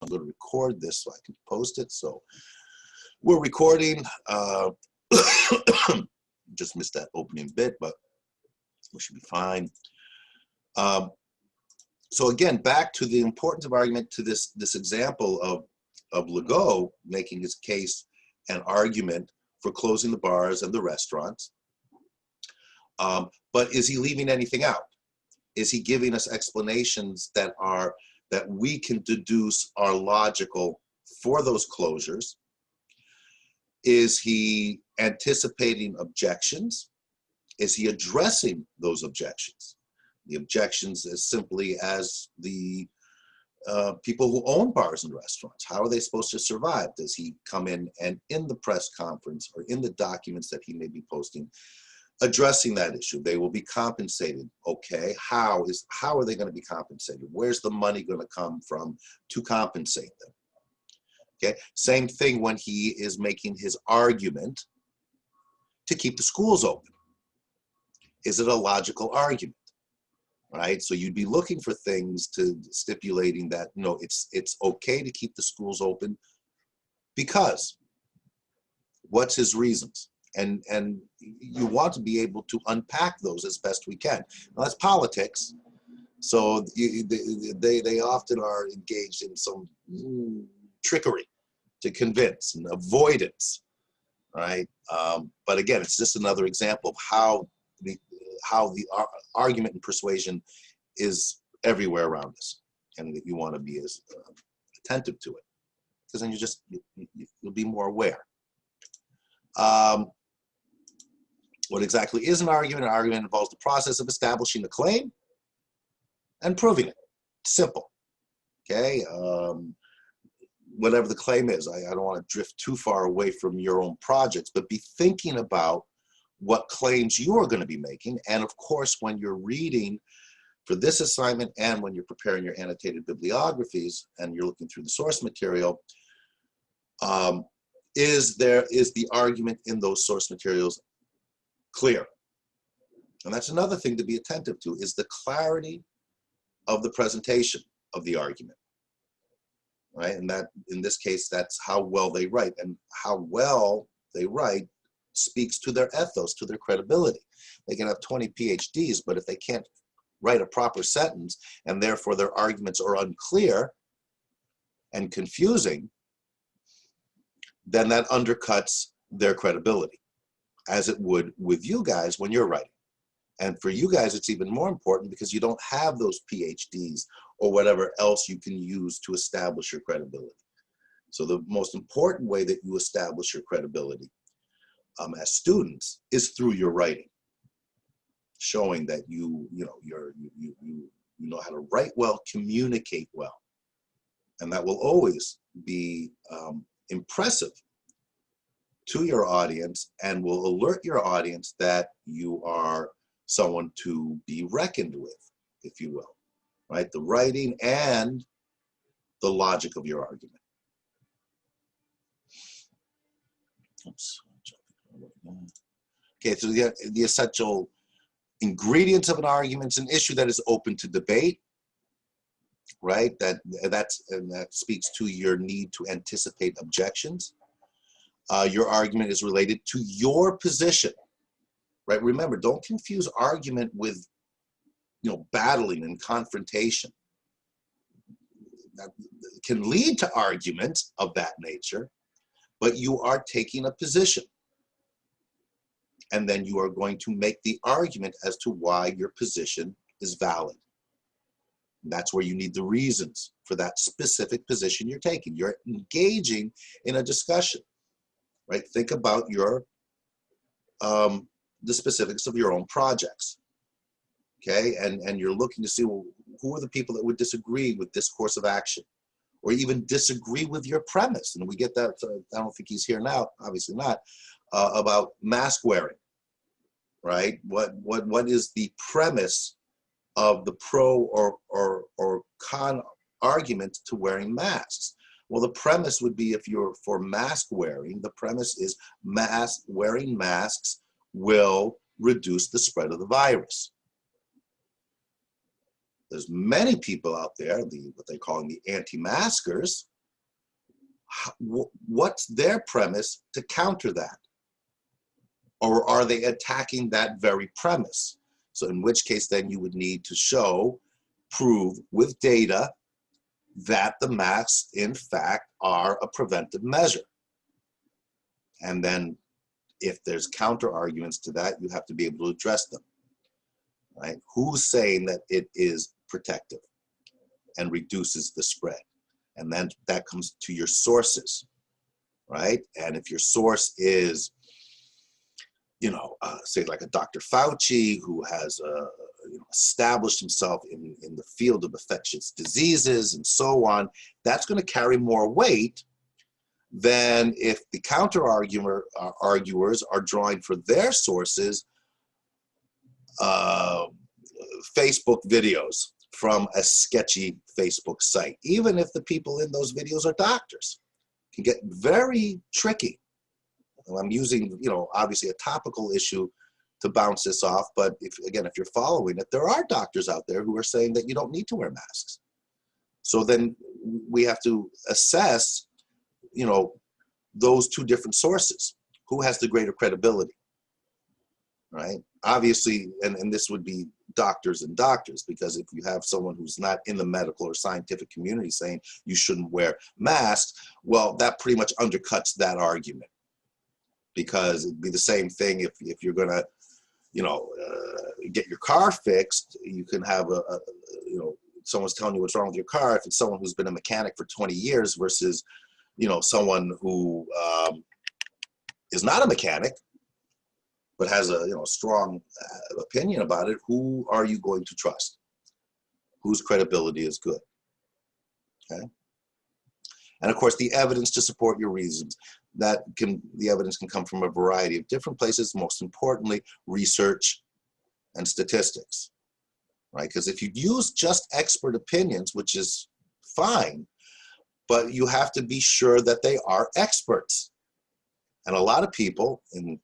going to record this so I can post it. So we're recording. Just missed that opening bit, but we should be fine. So again, back to the importance of argument, to this example of Legault making his case and argument for closing the bars and the restaurants. But is he leaving anything out? Is he giving us explanations that we can deduce are logical for those closures? Is he anticipating objections? Is he addressing those objections? The objections as simply as the people who own bars and restaurants. How are they supposed to survive? Does he come in and in the press conference or in the documents that he may be posting, addressing that issue? They will be compensated. Okay, how are they going to be compensated? Where's the money going to come from to compensate them? Okay, same thing when he is making his argument to keep the schools open. Is it a logical argument? Right, so you'd be looking for things to stipulating that no, it's okay to keep the schools open because what's his reasons? And you want to be able to unpack those as best we can. Now, that's politics, so they often are engaged in some trickery to convince and avoidance, right? But again, it's just another example of how the argument and persuasion is everywhere around us, and that you want to be as attentive to it, because then you'll be more aware. What exactly is an argument? An argument involves the process of establishing a claim and proving it. Simple. Okay. Whatever the claim is, I don't want to drift too far away from your own projects, but be thinking about what claims you are going to be making. And of course, when you're reading for this assignment and when you're preparing your annotated bibliographies and you're looking through the source material, is the argument in those source materials clear? And that's another thing to be attentive to, is the clarity of the presentation of the argument, right? And that, in this case, that's how well they write, and how well they write speaks to their ethos, to their credibility. They can have 20 PhDs, but if they can't write a proper sentence and therefore their arguments are unclear and confusing, then that undercuts their credibility, as it would with you guys when you're writing. And for you guys, it's even more important because you don't have those PhDs or whatever else you can use to establish your credibility. So the most important way that you establish your credibility as students is through your writing, showing that you know how to write well, communicate well, and that will always be impressive to your audience and will alert your audience that you are someone to be reckoned with, if you will, right? The writing and the logic of your argument. Oops. Okay, so the essential ingredients of an argument is an issue that is open to debate, right? That speaks to your need to anticipate objections. Your argument is related to your position, right? Remember, don't confuse argument with, battling and confrontation. That can lead to arguments of that nature, but you are taking a position. And then you are going to make the argument as to why your position is valid. And that's where you need the reasons for that specific position you're taking. You're engaging in a discussion, right? Think about your the specifics of your own projects, okay? And you're looking to see, well, who are the people that would disagree with this course of action, or even disagree with your premise? And we get that. I don't think he's here now, obviously not. About mask wearing, right? What is the premise of the pro or con argument to wearing masks? Well, the premise would be, if you're for mask wearing, the premise is wearing masks will reduce the spread of the virus. There's many people out there, what they're calling the anti-maskers, what's their premise to counter that? Or are they attacking that very premise? So in which case then you would need to prove with data that the masks in fact are a preventive measure. And then if there's counter arguments to that, you have to be able to address them, right? Who's saying that it is protective and reduces the spread? And then that comes to your sources, right? And if your source is, say like a Dr. Fauci, who has established himself in the field of infectious diseases and so on, that's going to carry more weight than if the counter arguers are drawing for their sources Facebook videos from a sketchy Facebook site, even if the people in those videos are doctors. It can get very tricky. I'm using, obviously a topical issue to bounce this off, but if you're following it, there are doctors out there who are saying that you don't need to wear masks. So then we have to assess, those two different sources. Who has the greater credibility, right? Obviously, and this would be doctors and doctors, because if you have someone who's not in the medical or scientific community saying you shouldn't wear masks, well, that pretty much undercuts that argument. Because it'd be the same thing if you're gonna, get your car fixed. You can have someone's telling you what's wrong with your car. If it's someone who's been a mechanic for 20 years versus, someone who is not a mechanic but has a strong opinion about it, who are you going to trust? Whose credibility is good? Okay. And of course, the evidence to support your reasons. The evidence can come from a variety of different places, most importantly, research and statistics, right? Because if you use just expert opinions, which is fine, but you have to be sure that they are experts. And a lot of people in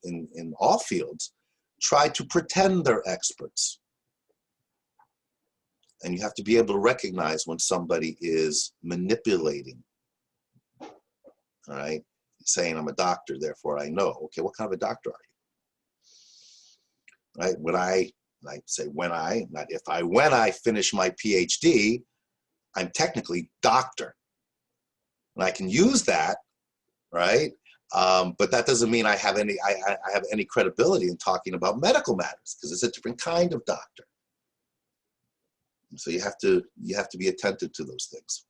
all fields try to pretend they're experts. And you have to be able to recognize when somebody is manipulating, all right? Saying I'm a doctor, therefore I know. Okay, what kind of a doctor are you? Right? When I finish my PhD, I'm technically doctor. And I can use that, right? But that doesn't mean I have any credibility in talking about medical matters, because it's a different kind of doctor. So you have to be attentive to those things.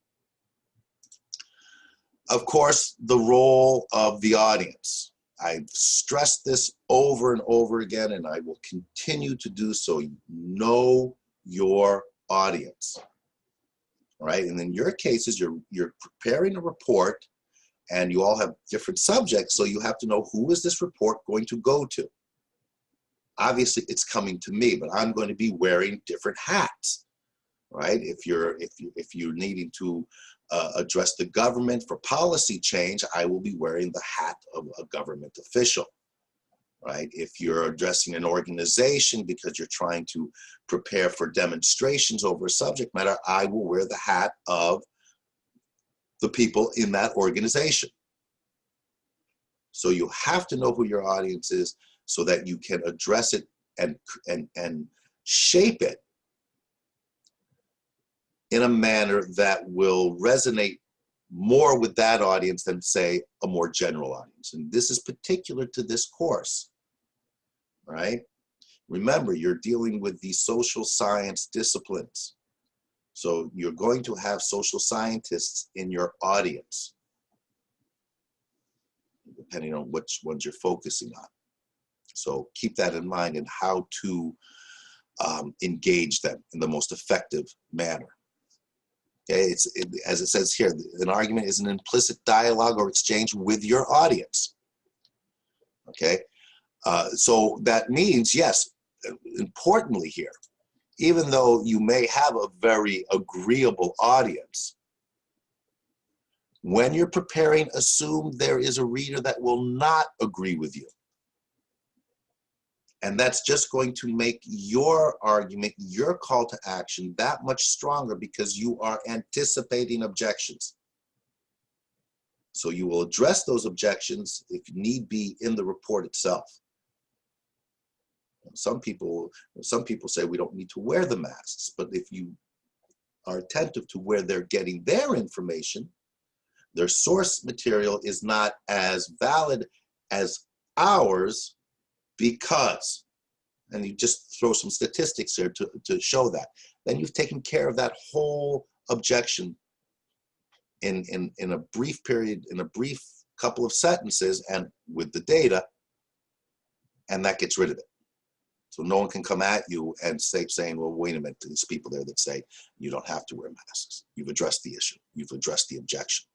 Of course, the role of the audience. I've stressed this over and over again, and I will continue to do so. Know your audience, all right? And in your cases, you're preparing a report, and you all have different subjects, so you have to know, who is this report going to go to? Obviously, it's coming to me, but I'm going to be wearing different hats, right? If you're needing to address the government for policy change, I will be wearing the hat of a government official, right? If you're addressing an organization because you're trying to prepare for demonstrations over a subject matter, I will wear the hat of the people in that organization. So you have to know who your audience is so that you can address it and shape it in a manner that will resonate more with that audience than, say, a more general audience. And this is particular to this course, right? Remember, you're dealing with the social science disciplines. So you're going to have social scientists in your audience, depending on which ones you're focusing on. So keep that in mind, and how to engage them in the most effective manner. Okay, as it says here, an argument is an implicit dialogue or exchange with your audience. Okay, so that means, yes, importantly here, even though you may have a very agreeable audience, when you're preparing, assume there is a reader that will not agree with you. And that's just going to make your argument, your call to action, that much stronger, because you are anticipating objections. So you will address those objections if need be in the report itself. Some people say we don't need to wear the masks, but if you are attentive to where they're getting their information, their source material is not as valid as ours because, and you just throw some statistics here to show that, then you've taken care of that whole objection in a brief period, in a brief couple of sentences and with the data, and that gets rid of it. So no one can come at you and saying, well, wait a minute, there's people there that say you don't have to wear masks. You've addressed the issue. You've addressed the objection.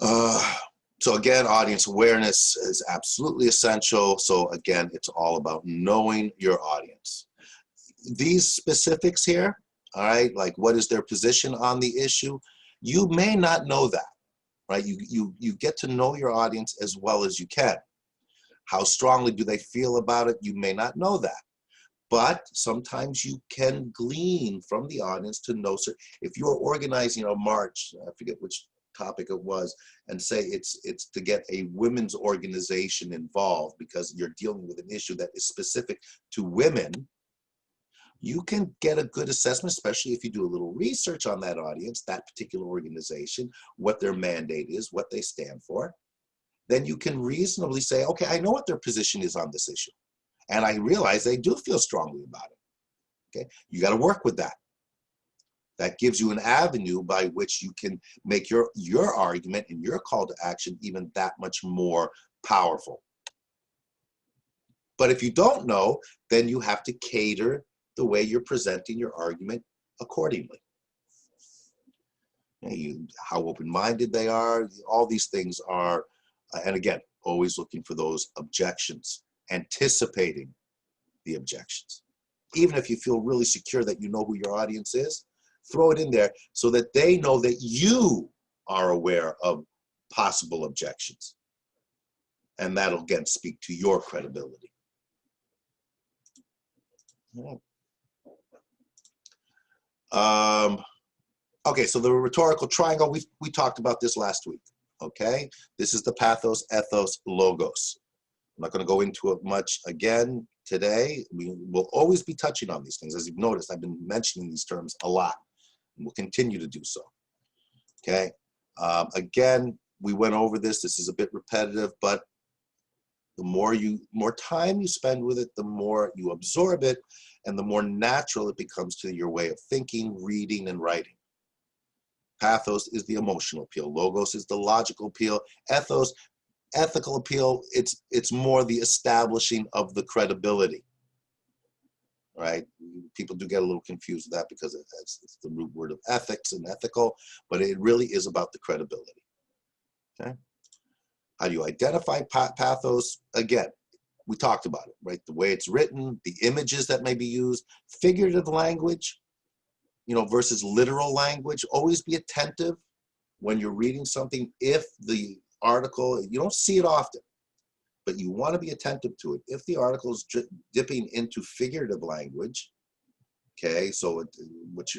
So again, audience awareness is absolutely essential. So again, it's all about knowing your audience. These specifics here, all right, like what is their position on the issue? You may not know that, right? You get to know your audience as well as you can. How strongly do they feel about it? You may not know that. But sometimes you can glean from the audience to know. So if you're organizing a march, I forget which topic it was, and say it's to get a women's organization involved because you're dealing with an issue that is specific to women, you can get a good assessment, especially if you do a little research on that audience, that particular organization, what their mandate is, what they stand for. Then you can reasonably say, okay, I know what their position is on this issue. And I realize they do feel strongly about it. Okay, you got to work with that. That gives you an avenue by which you can make your argument and your call to action even that much more powerful. But if you don't know, then you have to cater the way you're presenting your argument accordingly. How open-minded they are, all these things are, and again, always looking for those objections, anticipating the objections. Even if you feel really secure that you know who your audience is, throw it in there so that they know that you are aware of possible objections. And that'll again speak to your credibility. Okay, so the rhetorical triangle, we talked about this last week. Okay, this is the pathos, ethos, logos. I'm not going to go into it much again today. We will always be touching on these things. As you've noticed, I've been mentioning these terms a lot, and we'll continue to do so. Okay, again, we went over this. This is a bit repetitive, but the more time you spend with it, the more you absorb it, and the more natural it becomes to your way of thinking, reading, and writing. Pathos is the emotional appeal. Logos is the logical appeal. Ethos, ethical appeal, it's more the establishing of the credibility, right? People do get a little confused with that because it's the root word of ethics and ethical, but it really is about the credibility, okay? How do you identify pathos? Again, we talked about it, right? The way it's written, the images that may be used, figurative language, versus literal language. Always be attentive when you're reading something. If the article, you don't see it often, but you want to be attentive to it. If the article is dipping into figurative language, okay, so which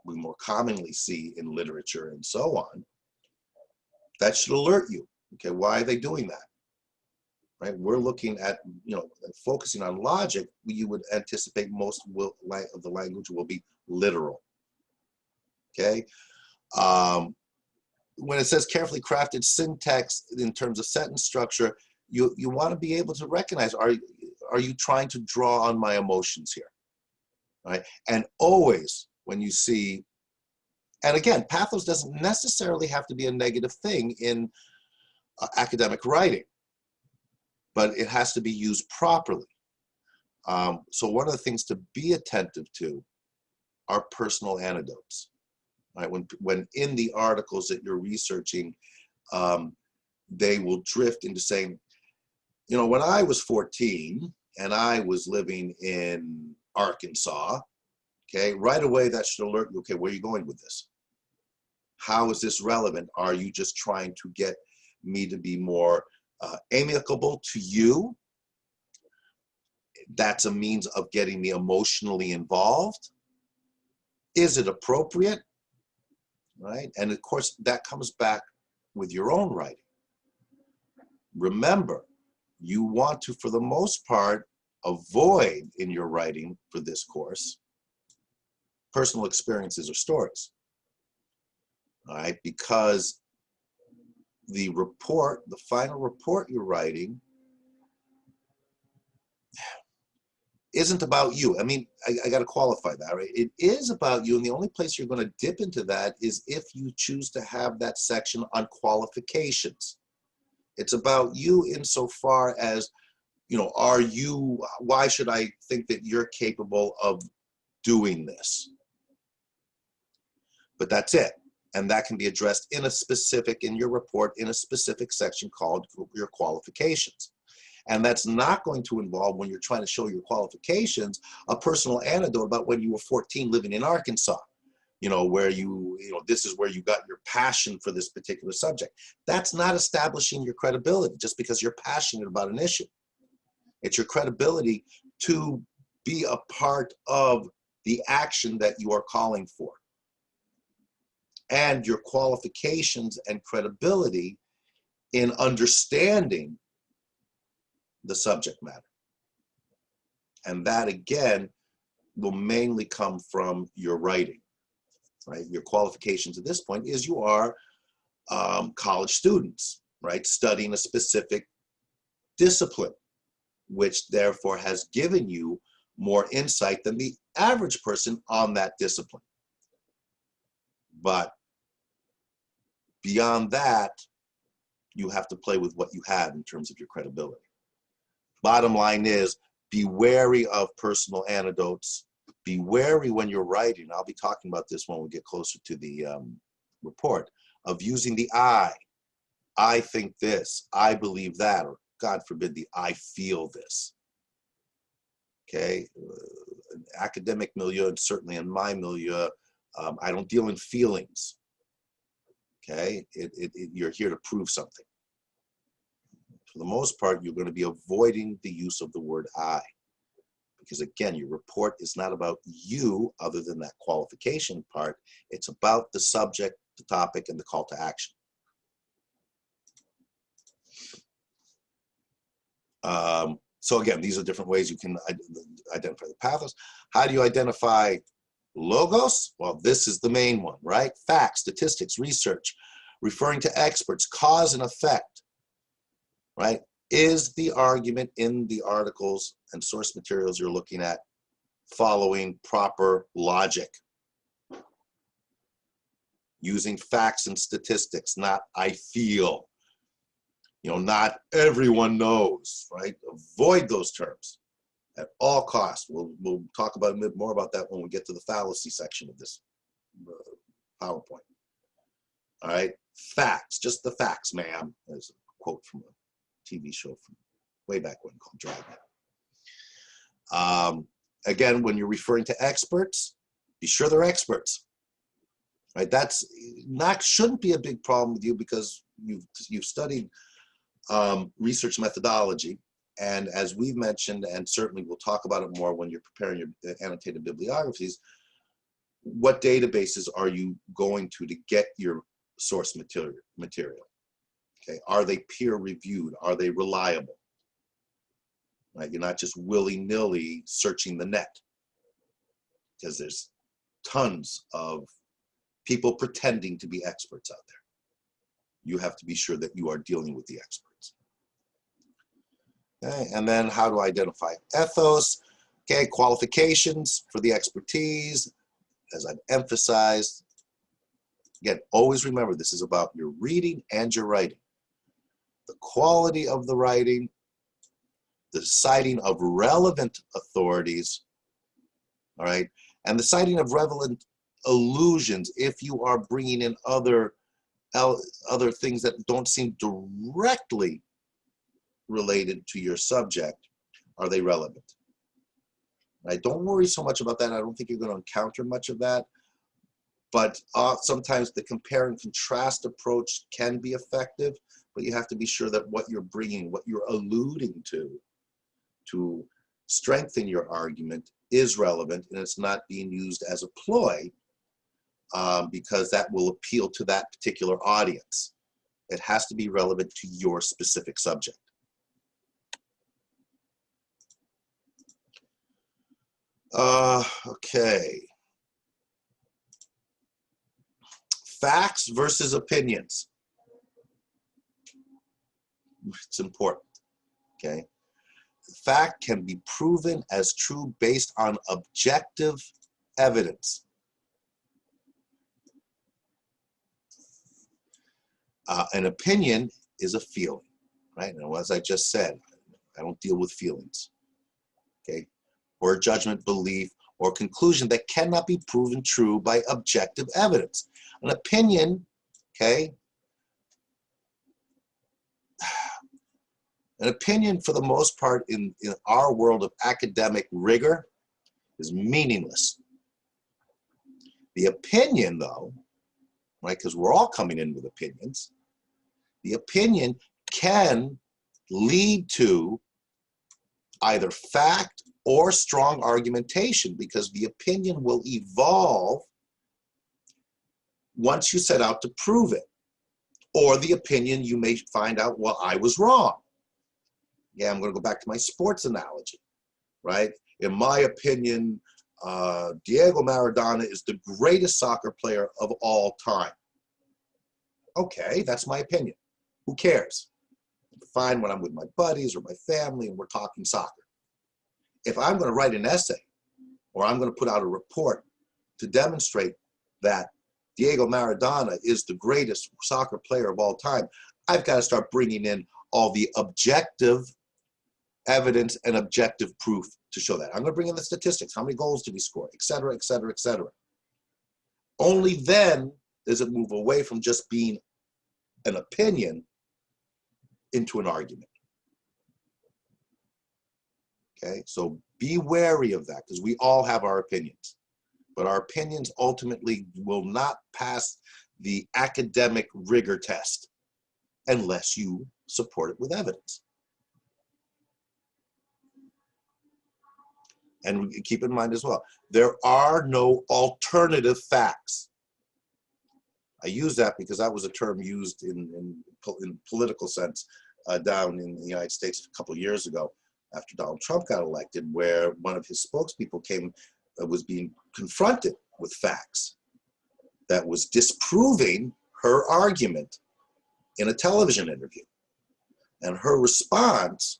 we more commonly see in literature and so on, that should alert you. Okay, why are they doing that? Right? We're looking at, focusing on logic. You would anticipate most of the language will be literal. Okay. When it says carefully crafted syntax in terms of sentence structure, you want to be able to recognize, are you trying to draw on my emotions here? Right? And always when you see, and again, pathos doesn't necessarily have to be a negative thing in academic writing, but it has to be used properly. So one of the things to be attentive to are personal anecdotes. Right? When in the articles that you're researching, they will drift into saying, when I was 14 and I was living in Arkansas, okay, right away that should alert you, okay, where are you going with this? How is this relevant? Are you just trying to get me to be more amicable to you? That's a means of getting me emotionally involved. Is it appropriate? right? And of course, that comes back with your own writing. Remember, you want to, for the most part, avoid in your writing for this course personal experiences or stories, all right? Because the report, the final report you're writing, isn't about you. I mean, I got to qualify that, right? It is about you, and the only place you're going to dip into that is if you choose to have that section on qualifications. It's about you insofar as, you know, why should I think that you're capable of doing this? But that's it. And that can be addressed in your report, in a specific section called your qualifications. And that's not going to involve, when you're trying to show your qualifications, a personal anecdote about when you were 14 living in Arkansas, you know, where this is where you got your passion for this particular subject. That's not establishing your credibility just because you're passionate about an issue. It's your credibility to be a part of the action that you are calling for. And your qualifications and credibility in understanding the subject matter. And that, again, will mainly come from your writing, right? Your qualifications at this point is you are college students, right? Studying a specific discipline, which therefore has given you more insight than the average person on that discipline. But beyond that, you have to play with what you have in terms of your credibility. Bottom line is, be wary of personal anecdotes. Be wary when you're writing. I'll be talking about this when we get closer to the report, of using the I. I think this, I believe that, or God forbid the I feel this. Okay, academic milieu, and certainly in my milieu, I don't deal in feelings. Okay, you're here to prove something. For the most part, you're going to be avoiding the use of the word I. Because again, your report is not about you other than that qualification part. It's about the subject, the topic, and the call to action. So again, these are different ways you can identify the pathos. How do you identify logos? Well, this is the main one, right? Facts, statistics, research, referring to experts, cause and effect, right? Is the argument in the articles and source materials you're looking at following proper logic? Using facts and statistics, not I feel. You know, not everyone knows, right? Avoid those terms at all costs. We'll talk about a bit more about that when we get to the fallacy section of this PowerPoint. All right, facts, just the facts, ma'am. There's a quote from a TV show from way back when called Dragnet. Again, when you're referring to experts, be sure they're experts. Right? That's shouldn't be a big problem with you because you've studied research methodology, and as we've mentioned, and certainly we'll talk about it more when you're preparing your annotated bibliographies, what databases are you going to get your source material? Okay, are they peer reviewed? Are they reliable? Right? You're not just willy-nilly searching the net, because there's tons of people pretending to be experts out there. You have to be sure that you are dealing with the experts. Okay, and then how to identify ethos. Okay, qualifications for the expertise, as I've emphasized. Again, always remember this is about your reading and your writing. The quality of the writing, the citing of relevant authorities, all right, and the citing of relevant allusions if you are bringing in other things that don't seem directly related to your subject. Are they relevant? Right? Don't worry so much about that. I don't think you're going to encounter much of that. But sometimes the compare and contrast approach can be effective, but you have to be sure that what you're bringing, what you're alluding to strengthen your argument is relevant, and it's not being used as a ploy because that will appeal to that particular audience. It has to be relevant to your specific subject. Okay. Facts versus opinions. It's important, okay? Fact can be proven as true based on objective evidence. An opinion is a feeling, right? And as I just said, I don't deal with feelings, okay? Or a judgment, belief, or conclusion that cannot be proven true by objective evidence. An opinion, okay? An opinion, for the most part, in our world of academic rigor, is meaningless. The opinion, though, right, because we're all coming in with opinions, the opinion can lead to either fact or strong argumentation, because the opinion will evolve once you set out to prove it. Or the opinion, you may find out, well, I was wrong. Yeah, I'm going to go back to my sports analogy, right? In my opinion, Diego Maradona is the greatest soccer player of all time. Okay, that's my opinion. Who cares? Fine when I'm with my buddies or my family and we're talking soccer. If I'm going to write an essay or I'm going to put out a report to demonstrate that Diego Maradona is the greatest soccer player of all time, I've got to start bringing in all the objective evidence and objective proof to show that. I'm going to bring in the statistics. How many goals did he score? Et cetera, et cetera, et cetera. Only then does it move away from just being an opinion into an argument. Okay, so be wary of that, because we all have our opinions. But our opinions ultimately will not pass the academic rigor test unless you support it with evidence. And keep in mind as well, there are no alternative facts. I use that because that was a term used in political sense down in the United States a couple of years ago after Donald Trump got elected, where one of his spokespeople was being confronted with facts that was disproving her argument in a television interview. And her response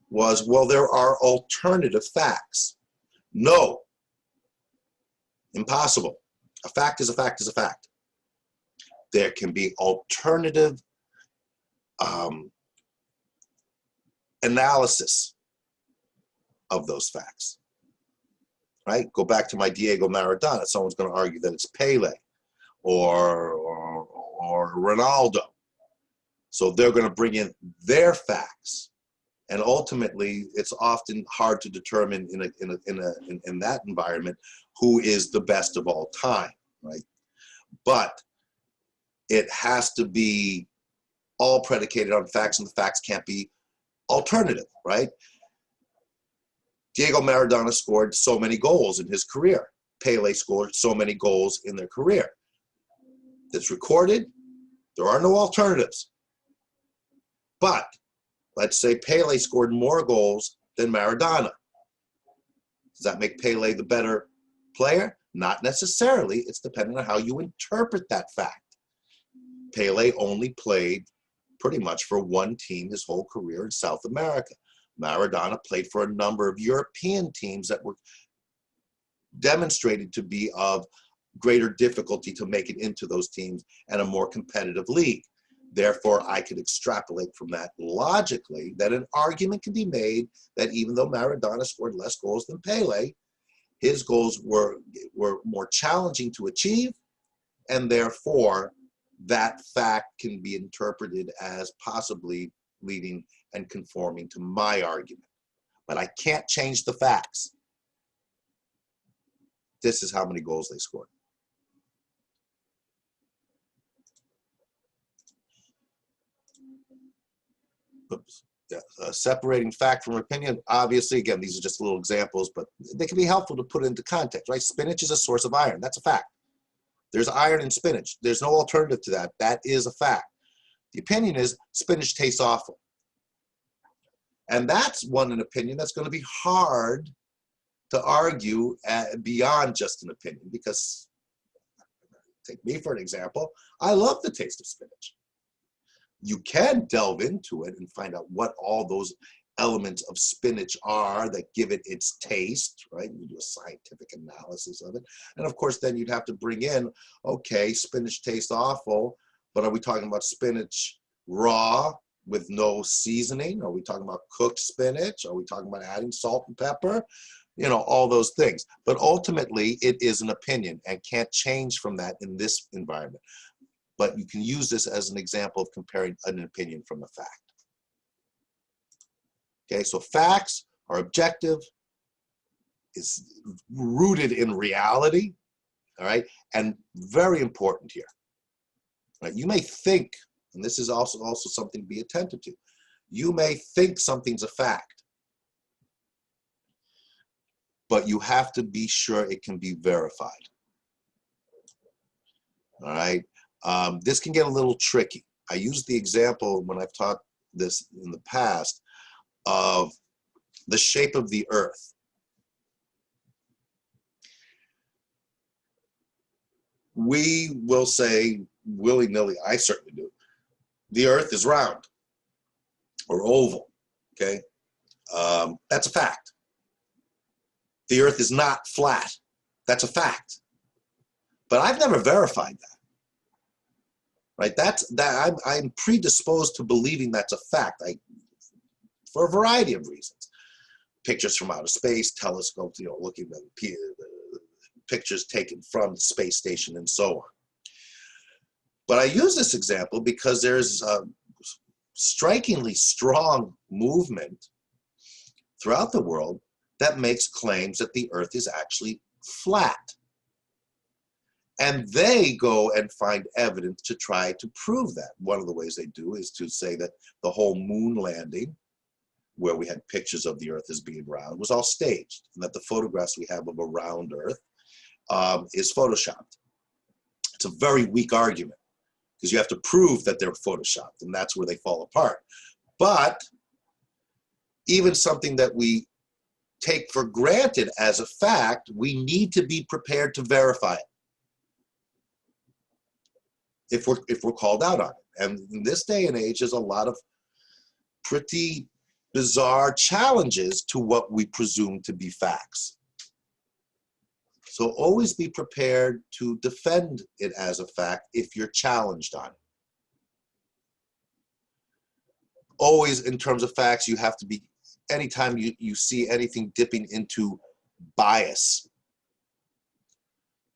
was, well, there are alternative facts. No, impossible. A fact is a fact is a fact. There can be alternative analysis of those facts, right? Go back to my Diego Maradona. Someone's going to argue that it's Pele or Ronaldo. So they're going to bring in their facts. And ultimately, it's often hard to determine in that environment who is the best of all time, right? But it has to be all predicated on facts, and the facts can't be alternative, right? Diego Maradona scored so many goals in his career. Pele scored so many goals in their career. It's recorded. There are no alternatives. But let's say Pele scored more goals than Maradona. Does that make Pele the better player? Not necessarily. It's dependent on how you interpret that fact. Pele only played pretty much for one team his whole career in South America. Maradona played for a number of European teams that were demonstrated to be of greater difficulty to make it into those teams and a more competitive league. Therefore, I could extrapolate from that logically that an argument can be made that even though Maradona scored less goals than Pele, his goals were more challenging to achieve, and therefore that fact can be interpreted as possibly leading and conforming to my argument. But I can't change the facts. This is how many goals they scored. Oops. Yeah. Separating fact from opinion, obviously, again, these are just little examples, but they can be helpful to put into context, right? Spinach is a source of iron. That's a fact. There's iron in spinach. There's no alternative to that. That is a fact. The opinion is spinach tastes awful. And that's an opinion that's going to be hard to argue beyond just an opinion, because, take me for an example, I love the taste of spinach. You can delve into it and find out what all those elements of spinach are that give it its taste, right? You do a scientific analysis of it. And of course, then you'd have to bring in, okay, spinach tastes awful, but are we talking about spinach raw with no seasoning? Are we talking about cooked spinach? Are we talking about adding salt and pepper? You know, all those things. But ultimately, it is an opinion and can't change from that in this environment. But you can use this as an example of comparing an opinion from a fact. Okay, so facts are objective, is rooted in reality, all right, and very important here. Right? You may think, and this is also something to be attentive to, you may think something's a fact, but you have to be sure it can be verified. All right, this can get a little tricky. I used the example when I've taught this in the past of the shape of the earth. We will say willy-nilly, I certainly do, the earth is round or oval, okay? That's a fact. The earth is not flat. That's a fact. But I've never verified that. Right? I'm predisposed to believing that's a fact. For a variety of reasons. Pictures from outer space, telescopes, looking at pictures taken from the space station and so on. But I use this example because there's a strikingly strong movement throughout the world that makes claims that the earth is actually flat. And they go and find evidence to try to prove that. One of the ways they do is to say that the whole moon landing, where we had pictures of the earth as being round, was all staged, and that the photographs we have of a round earth is photoshopped. It's a very weak argument, because you have to prove that they're photoshopped, and that's where they fall apart. But even something that we take for granted as a fact, we need to be prepared to verify it if we're called out on it. And in this day and age, there's a lot of pretty bizarre challenges to what we presume to be facts. So always be prepared to defend it as a fact if you're challenged on it. Always, in terms of facts, you have to be, anytime you see anything dipping into bias,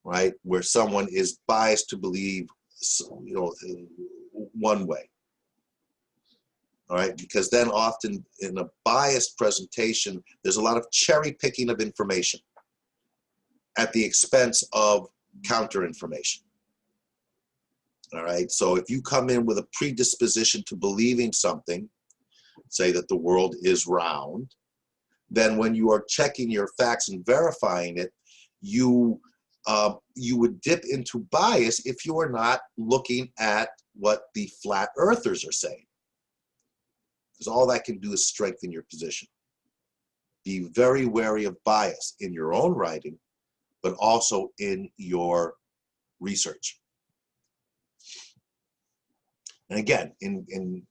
right, where someone is biased to believe, one way. All right, because then often in a biased presentation, there's a lot of cherry picking of information at the expense of counter information. All right, so if you come in with a predisposition to believing something, say that the world is round, then when you are checking your facts and verifying it, you would dip into bias if you are not looking at what the flat earthers are saying. Because all that can do is strengthen your position. Be very wary of bias in your own writing, but also in your research. And again, in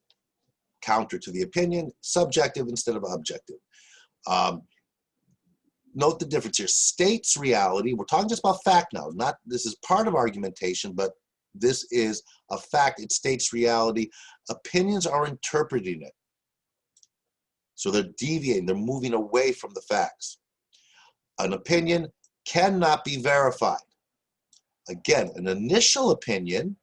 counter to the opinion, subjective instead of objective. Note the difference here. States reality, we're talking just about fact now. This is part of argumentation, but this is a fact. It states reality. Opinions are interpreting it. So they're deviating, they're moving away from the facts. An opinion cannot be verified. Again, an initial opinion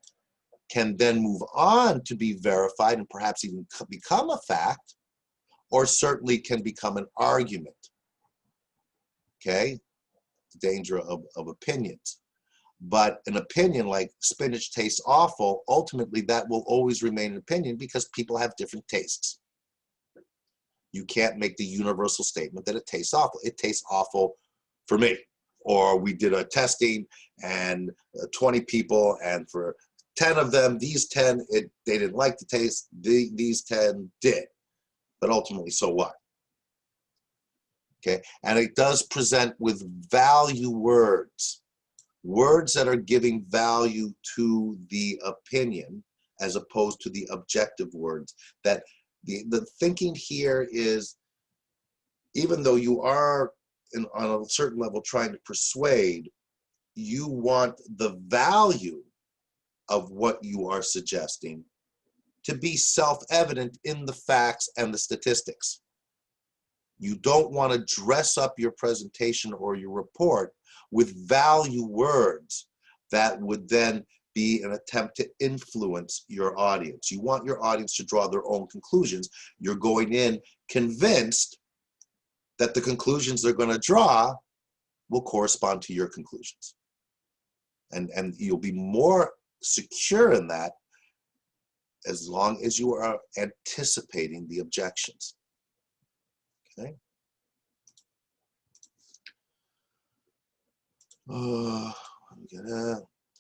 can then move on to be verified and perhaps even become a fact, or certainly can become an argument. Okay? The danger of opinions. But an opinion like spinach tastes awful, ultimately that will always remain an opinion because people have different tastes. You can't make the universal statement that it tastes awful. It tastes awful for me, Or we did a testing and 20 people, and for 10 of them, these 10, they didn't like the taste, these 10 did. But ultimately, so what? Okay, and it does present with value words, words that are giving value to the opinion as opposed to the objective words. That the thinking here is, even though you are on a certain level trying to persuade, you want the value of what you are suggesting to be self-evident in the facts and the statistics. You don't want to dress up your presentation or your report with value words that would then be an attempt to influence your audience. You want your audience to draw their own conclusions. You're going in convinced that the conclusions they're going to draw will correspond to your conclusions. And you'll be more secure in that as long as you are anticipating the objections. Okay.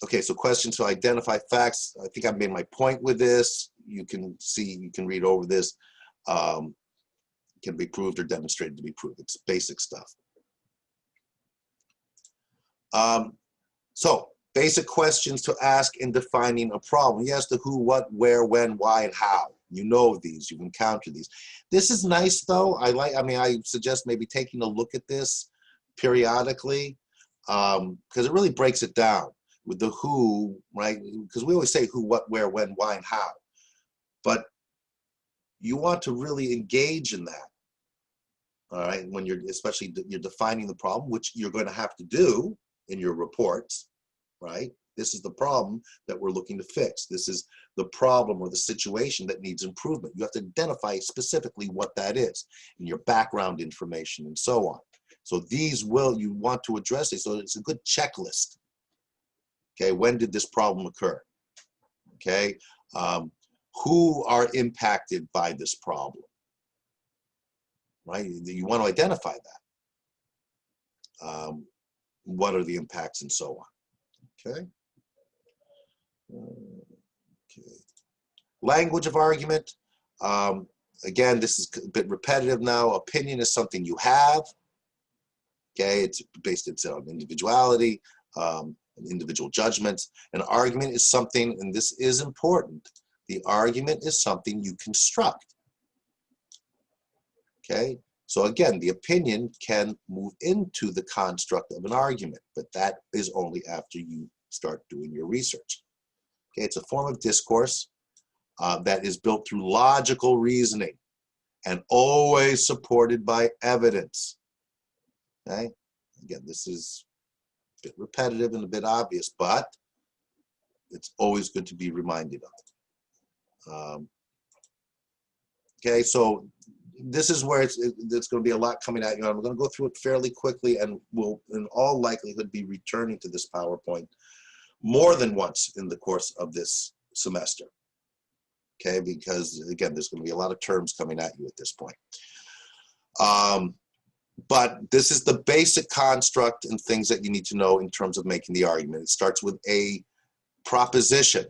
Okay, so questions to identify facts. I think I've made my point with this. You can see, you can read over this. Can be proved or demonstrated to be proved. It's basic stuff. So basic questions to ask in defining a problem. Yes, the who, what, where, when, why, and how. You know these, you've encountered these. This is nice though. I suggest maybe taking a look at this periodically, because it really breaks it down with the who, right? Because we always say who, what, where, when, why, and how. But you want to really engage in that, all right? When you're defining the problem, which you're going to have to do in your reports, right? This is the problem that we're looking to fix. This is the problem or the situation that needs improvement. You have to identify specifically what that is in your background information and so on. So these you want to address it. So it's a good checklist. Okay, when did this problem occur? Okay, who are impacted by this problem? Right, you want to identify that. What are the impacts and so on. Okay. Okay. Language of argument. Again, this is a bit repetitive now. Opinion is something you have. Okay, it's based on individuality, and individual judgments. An argument is something, and this is important, the argument is something you construct. Okay, so again, the opinion can move into the construct of an argument, but that is only after you start doing your research. Okay, it's a form of discourse that is built through logical reasoning and always supported by evidence. Okay, again, this is a bit repetitive and a bit obvious, but it's always good to be reminded of it. Okay, so this is where it's going to be a lot coming at you. I'm going to go through it fairly quickly, and we'll in all likelihood be returning to this PowerPoint more than once in the course of this semester. Okay, because again, there's going to be a lot of terms coming at you at this point. But this is the basic construct and things that you need to know in terms of making the argument. It starts with a proposition,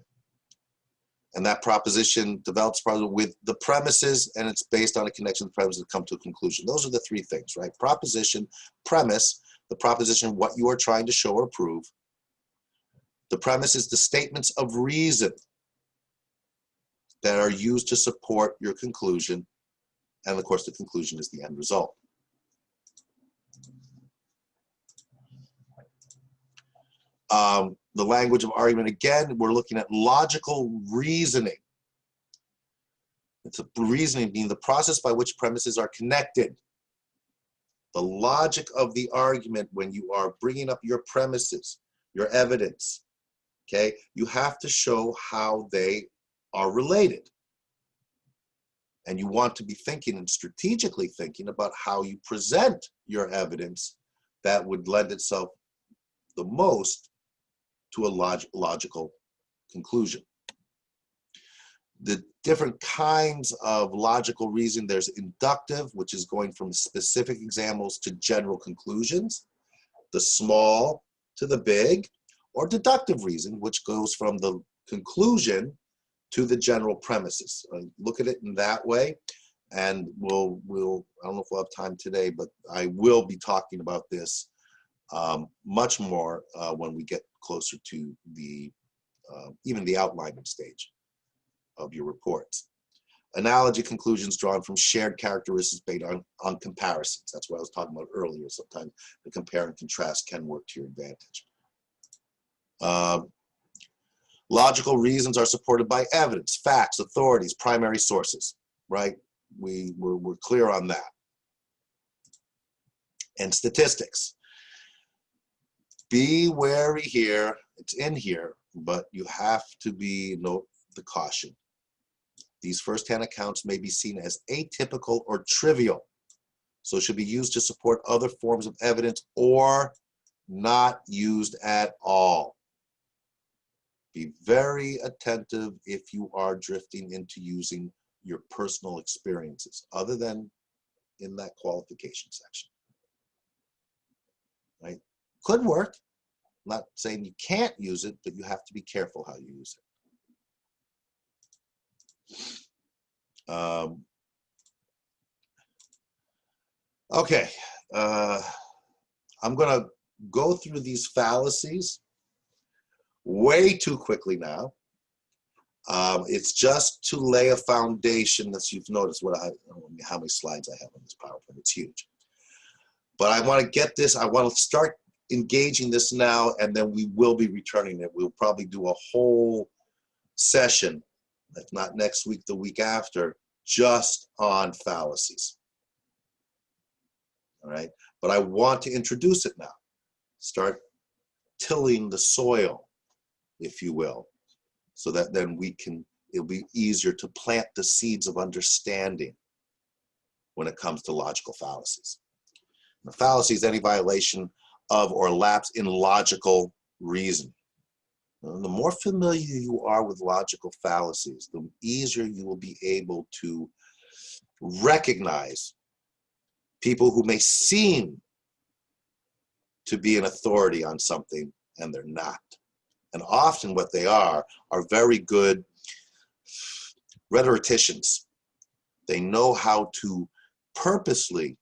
and that proposition develops probably with the premises, and it's based on a connection of the premises to come to a conclusion. Those are the three things, right? Proposition, premise, the proposition, what you are trying to show or prove. The premise is the statements of reason that are used to support your conclusion, and of course the conclusion is the end result. The language of argument, again, we're looking at logical reasoning. It's a reasoning being the process by which premises are connected. The logic of the argument when you are bringing up your premises, your evidence, okay, you have to show how they are related. And you want to be thinking and strategically thinking about how you present your evidence that would lend itself the most to a logical conclusion. The different kinds of logical reasoning, there's inductive, which is going from specific examples to general conclusions. the small to the big, or deductive reason, which goes from the conclusion to the general premises. Look at it in that way, and we'll I don't know if we'll have time today, but I will be talking about this much more when we get closer to the even the outlining stage of your reports. Analogy conclusions drawn from shared characteristics based on comparisons. That's what I was talking about earlier. Sometimes the compare and contrast can work to your advantage. Logical reasons are supported by evidence, facts, authorities, primary sources, right? We're clear on that. And statistics. Be wary here. It's in here, but you have to note the caution. These first-hand accounts may be seen as atypical or trivial, so should be used to support other forms of evidence or not used at all. Be very attentive if you are drifting into using your personal experiences, other than in that qualification section. Right? Could work. I'm not saying you can't use it, but you have to be careful how you use it. Okay, I'm going to go through these fallacies way too quickly now. It's just to lay a foundation, as you've noticed. I don't know how many slides I have on this PowerPoint. It's huge. But I want to get this. I want to start engaging this now, and then we will be returning it. We'll probably do a whole session, if not next week, the week after, just on fallacies. All right, but I want to introduce it now. Start tilling the soil, if you will, so that then it'll be easier to plant the seeds of understanding when it comes to logical fallacies. The fallacy is any violation of or lapse in logical reason. The more familiar you are with logical fallacies, the easier you will be able to recognize people who may seem to be an authority on something and they're not. And often what they are very good rhetoricians. They know how to purposely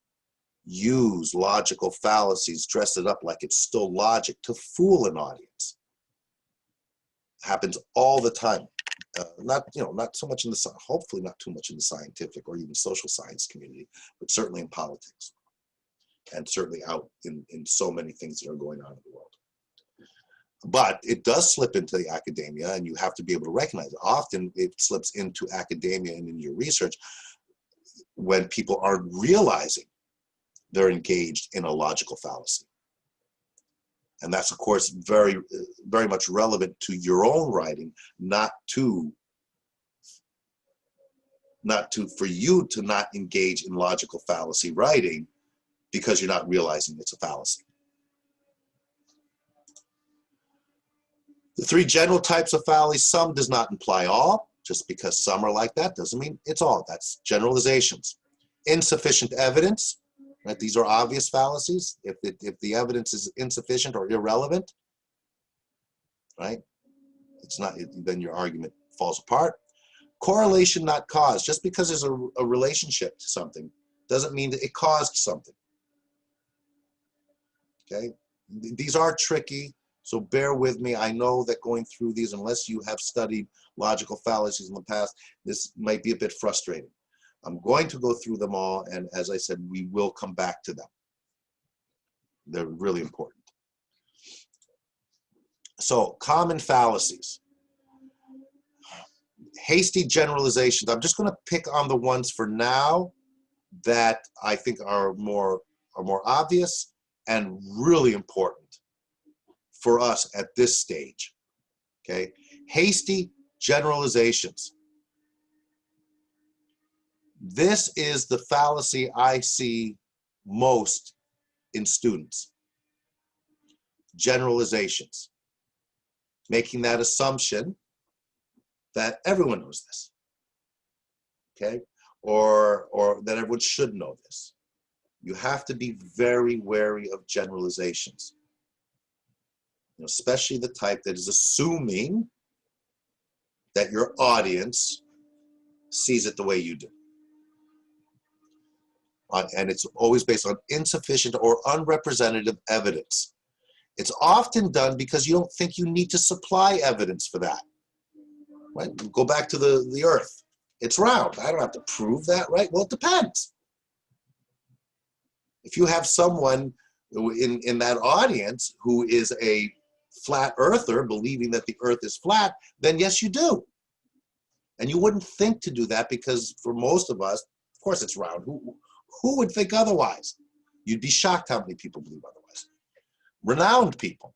use logical fallacies, dress it up like it's still logic to fool an audience. Happens all the time. Not so much in the, hopefully not too much in the scientific or even social science community, but certainly in politics, and certainly out in so many things that are going on in the world. But it does slip into the academia, and you have to be able to recognize it. Often it slips into academia and in your research when people aren't realizing they're engaged in a logical fallacy. And that's, of course, very, very much relevant to your own writing, not for you to not engage in logical fallacy writing because you're not realizing it's a fallacy. The three general types of fallacies, some does not imply all. Just because some are like that doesn't mean it's all. That's generalizations. Insufficient evidence. Right? These are obvious fallacies. If the evidence is insufficient or irrelevant, right? It's not. Then your argument falls apart. Correlation, not cause. Just because there's a relationship to something doesn't mean that it caused something. Okay, these are tricky, so bear with me. I know that going through these, unless you have studied logical fallacies in the past, this might be a bit frustrating. I'm going to go through them all, and as I said, we will come back to them. They're really important. So, common fallacies. Hasty generalizations. I'm just going to pick on the ones for now that I think are more obvious and really important for us at this stage. Okay? Hasty generalizations. This is the fallacy I see most in students. Generalizations. Making that assumption that everyone knows this. Okay? Or that everyone should know this. You have to be very wary of generalizations. especially the type that is assuming that your audience sees it the way you do. And it's always based on insufficient or unrepresentative evidence. It's often done because you don't think you need to supply evidence for that. Right? Go back to the earth. It's round. I don't have to prove that, right? Well, it depends. If you have someone in that audience who is a flat earther, believing that the earth is flat, then yes, you do. And you wouldn't think to do that because for most of us, of course it's round. Who would think otherwise? You'd be shocked how many people believe otherwise. Renowned people.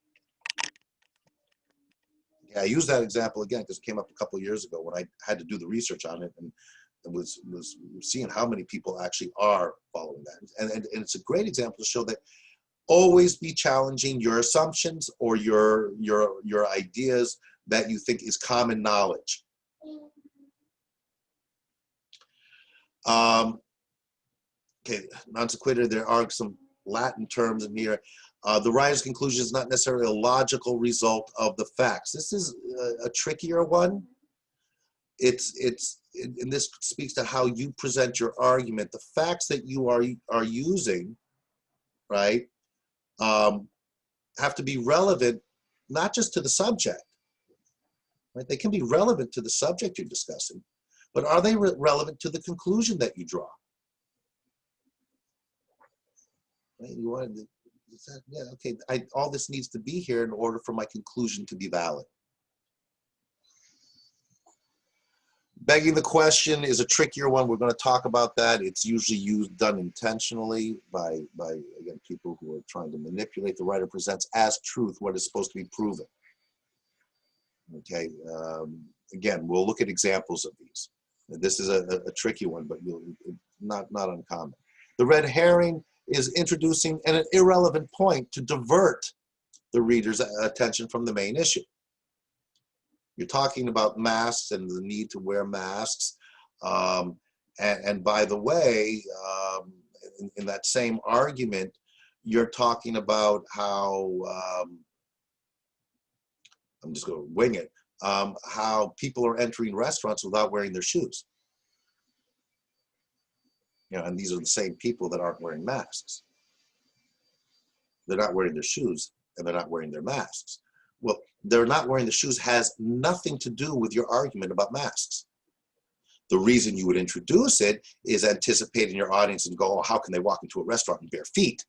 Yeah, I use that example again because it came up a couple of years ago when I had to do the research on it and was seeing how many people actually are following that. And it's a great example to show that always be challenging your assumptions or your ideas that you think is common knowledge. Okay, non sequitur, there are some Latin terms in here. The writer's conclusion is not necessarily a logical result of the facts. This is a trickier one. And this speaks to how you present your argument. The facts that you are using, right, have to be relevant not just to the subject, right? They can be relevant to the subject you're discussing, but are they relevant to the conclusion that you draw? Right? You want to, yeah, okay. All this needs to be here in order for my conclusion to be valid. Begging the question is a trickier one. We're going to talk about that. It's usually done intentionally by again, people who are trying to manipulate. The writer presents as truth what is supposed to be proven. Okay. Again, we'll look at examples of these. This is a tricky one, but not uncommon. The red herring is introducing an irrelevant point to divert the reader's attention from the main issue. You're talking about masks and the need to wear masks. And by the way, in that same argument, you're talking about how, I'm just going to wing it, how people are entering restaurants without wearing their shoes. And these are the same people that aren't wearing masks. They're not wearing their shoes and they're not wearing their masks. Well, they're not wearing the shoes has nothing to do with your argument about masks. The reason you would introduce it is anticipating your audience and go, oh, how can they walk into a restaurant in bare feet?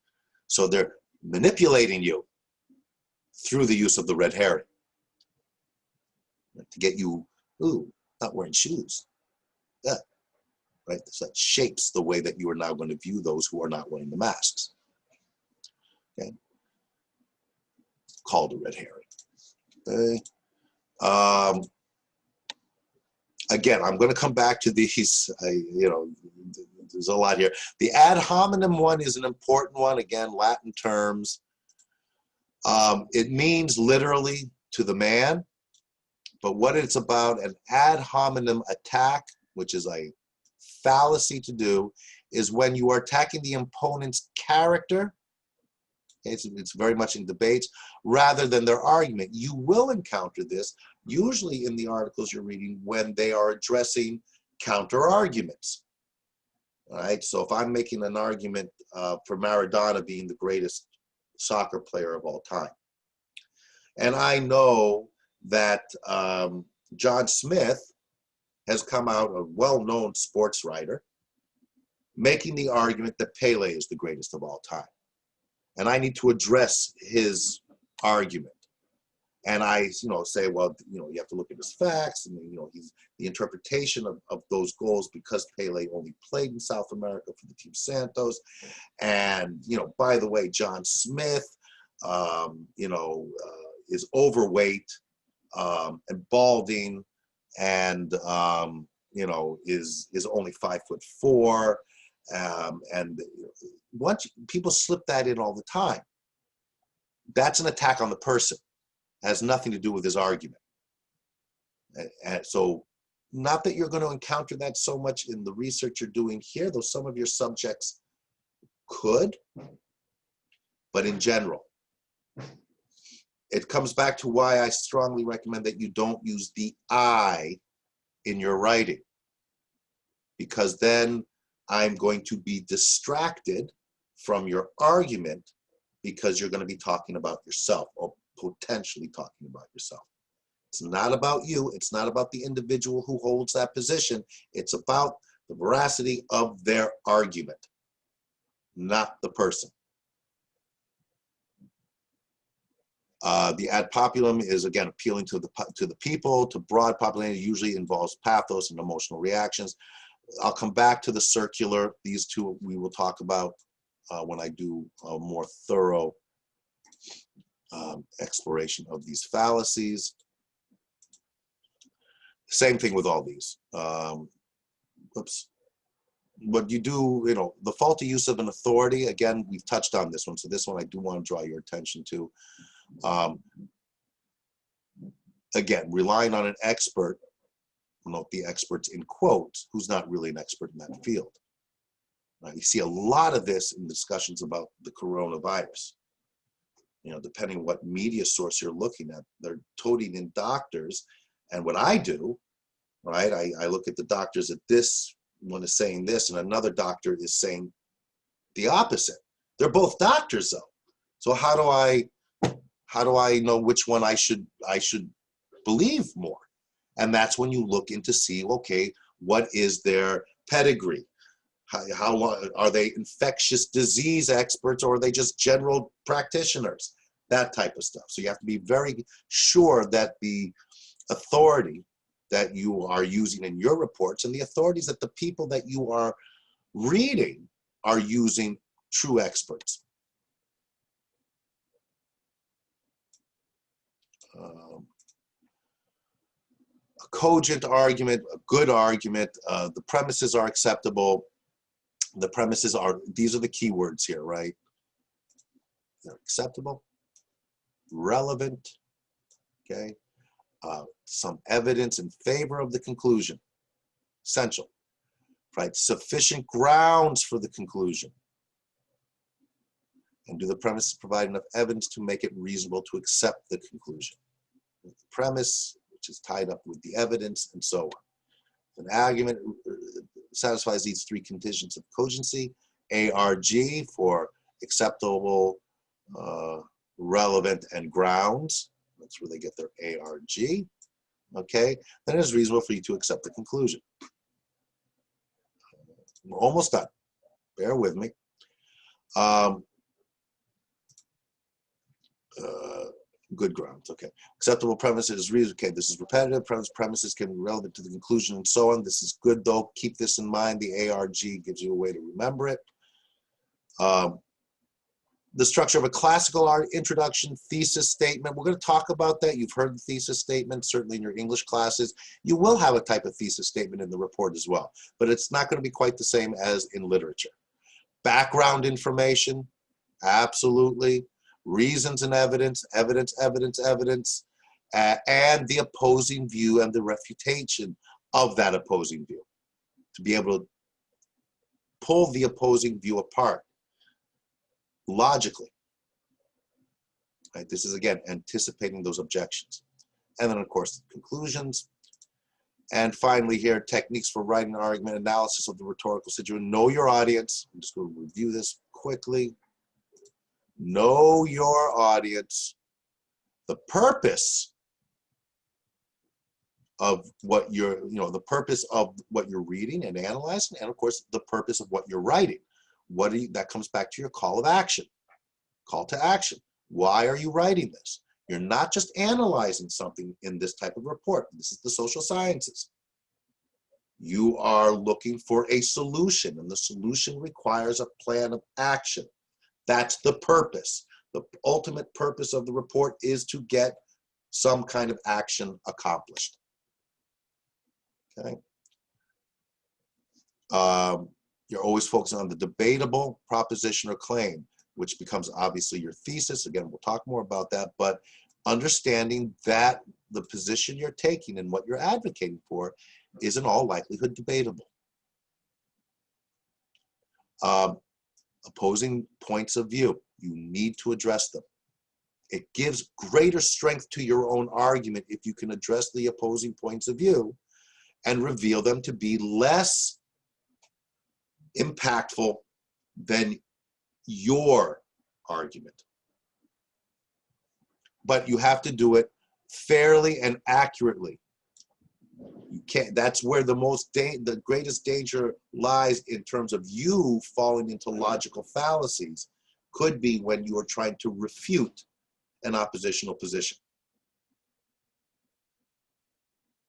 So they're manipulating you through the use of the red herring to get you, ooh, not wearing shoes. Yeah, right? So that shapes the way that you are now going to view those who are not wearing the masks. Okay, called a red herring. Okay. Again, I'm going to come back to these. There's a lot here. The ad hominem one is an important one. Again, Latin terms. It means literally to the man, but what it's about, an ad hominem attack, which is a fallacy to do, is when you are attacking the opponent's character. It's very much in debates rather than their argument. You will encounter this usually in the articles you're reading when they are addressing counter arguments. All right, so if I'm making an argument for Maradona being the greatest soccer player of all time, and I know that John Smith has come out, a well-known sports writer, making the argument that Pele is the greatest of all time. And I need to address his argument. And I, say, well, you have to look at his facts and, he's the interpretation of those goals because Pele only played in South America for the Team Santos. And, by the way, John Smith, is overweight and balding and, is only 5'4". And once people slip that in all the time, that's an attack on the person. It has nothing to do with his argument. And so, not that you're going to encounter that so much in the research you're doing here, though some of your subjects could, but in general, it comes back to why I strongly recommend that you don't use the I in your writing, because then I'm going to be distracted from your argument because you're going to be talking about yourself or potentially talking about yourself. It's not about you. It's not about the individual who holds that position. It's about the veracity of their argument, not the person. The ad populum is, again, appealing to the people, to broad population. It usually involves pathos and emotional reactions. I'll come back to the circular. These two we will talk about when I do a more thorough exploration of these fallacies. Same thing with all these. Oops. What you do, the faulty use of an authority, again, we've touched on this one. So this one I do want to draw your attention to. Again, relying on an expert, note the experts in quotes, who's not really an expert in that field. You see a lot of this in discussions about the coronavirus. Depending on what media source you're looking at, they're toting in doctors. And what I do, right, I look at the doctors that this one is saying this, and another doctor is saying the opposite. They're both doctors, though. So how do I know which one I should believe more? And that's when you look into see, okay, what is their pedigree? How long are they infectious disease experts, or are they just general practitioners? That type of stuff. So you have to be very sure that the authority that you are using in your reports and the authorities that the people that you are reading are using true experts. A cogent argument, a good argument, the premises are acceptable. The premises are, these are the key words here, right? They're acceptable, relevant, okay? Some evidence in favor of the conclusion, essential, right? Sufficient grounds for the conclusion. And do the premises provide enough evidence to make it reasonable to accept the conclusion? The premise, which is tied up with the evidence, and so on. An argument satisfies these three conditions of cogency. ARG for acceptable, relevant, and grounds. That's where they get their ARG. Okay, then it is reasonable for you to accept the conclusion. We're almost done. Bear with me. Good grounds. Okay. Acceptable premises, reason. Okay, this is repetitive. Premises can be relevant to the conclusion and so on. This is good though. Keep this in mind. The ARG gives you a way to remember it. The structure of a classical art introduction, thesis statement. We're going to talk about that. You've heard the thesis statement, certainly in your English classes. You will have a type of thesis statement in the report as well, but it's not going to be quite the same as in literature. Background information, absolutely. Reasons and evidence, evidence, and the opposing view and the refutation of that opposing view. To be able to pull the opposing view apart logically. Right? This is, again, anticipating those objections. And then, of course, conclusions. And finally here, techniques for writing an argument, analysis of the rhetorical situation. Know your audience. I'm just going to review this quickly. Know your audience. The purpose of what you're, the purpose of what you're reading and analyzing, and of course, the purpose of what you're writing. That comes back to your call of action. Call to action. Why are you writing this? You're not just analyzing something in this type of report. This is the social sciences. You are looking for a solution, and the solution requires a plan of action. That's the purpose. The ultimate purpose of the report is to get some kind of action accomplished. Okay. You're always focusing on the debatable proposition or claim, which becomes obviously your thesis. Again, we'll talk more about that, but understanding that the position you're taking and what you're advocating for is in all likelihood debatable. Opposing points of view, you need to address them. It gives greater strength to your own argument if you can address the opposing points of view and reveal them to be less impactful than your argument. But you have to do it fairly and accurately. You can't, that's where the greatest danger lies in terms of you falling into logical fallacies, could be when you are trying to refute an oppositional position.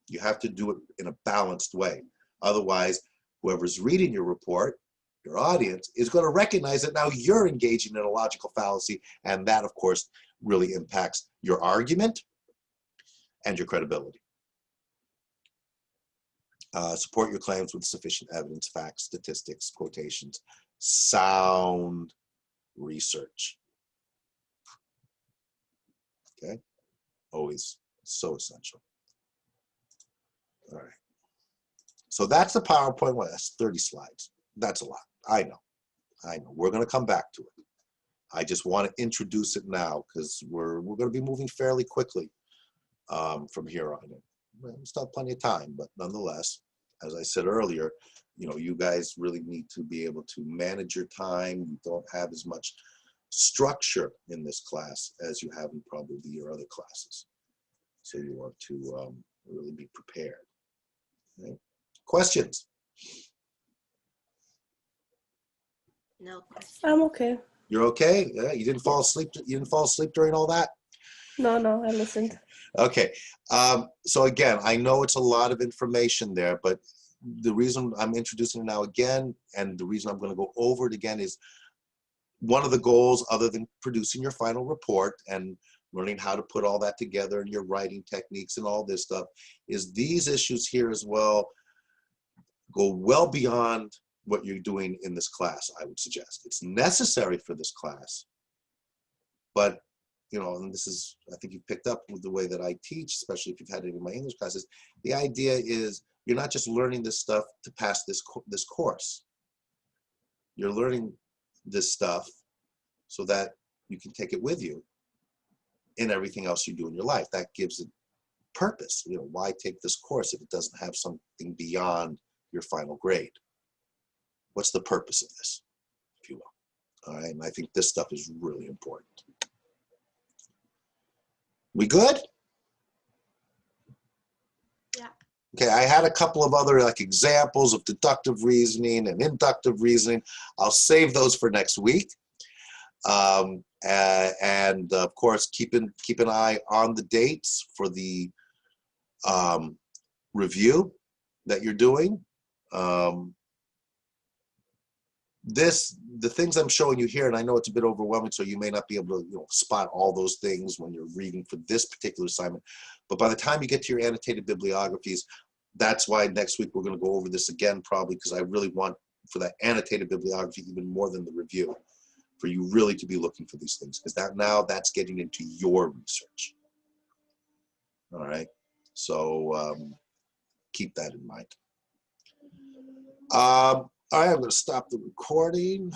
You have to do it in a balanced way. Otherwise, whoever's reading your report, your audience, is going to recognize that now you're engaging in a logical fallacy, and that, of course, really impacts your argument and your credibility. Support your claims with sufficient evidence, facts, statistics, quotations, sound research. Okay? Always so essential. All right. So that's the PowerPoint. Well, that's 30 slides. That's a lot. I know. We're going to come back to it. I just want to introduce it now because we're going to be moving fairly quickly from here on in. We still have plenty of time, but nonetheless, as I said earlier, you know, you guys really need to be able to manage your time. You don't have as much structure in this class as you have in probably your other classes. So you want to really be prepared. Okay. Questions? No questions. I'm okay. You're okay? Yeah, you didn't fall asleep. You didn't fall asleep during all that? No, I listened. Okay. So again, I know it's a lot of information there, but the reason I'm introducing it now again, and the reason I'm going to go over it again, is one of the goals, other than producing your final report and learning how to put all that together and your writing techniques and all this stuff, is these issues here as well go well beyond what you're doing in this class, I would suggest. It's necessary for this class, but you know, and this is, I think you've picked up with the way that I teach, especially if you've had it in my English classes, the idea is you're not just learning this stuff to pass this course. You're learning this stuff so that you can take it with you in everything else you do in your life. That gives it purpose. You know, why take this course if it doesn't have something beyond your final grade? What's the purpose of this, if you will? All right, and I think this stuff is really important. We good? Yeah. Okay, I had a couple of other like examples of deductive reasoning and inductive reasoning. I'll save those for next week. And of course, keep an eye on the dates for the review that you're doing. The things I'm showing you here, and I know it's a bit overwhelming, so you may not be able to spot all those things when you're reading for this particular assignment. But by the time you get to your annotated bibliographies, that's why next week we're going to go over this again, probably because I really want for that annotated bibliography even more than the review, for you really to be looking for these things, because now that's getting into your research. All right, so keep that in mind. All right, I'm going to stop the recording.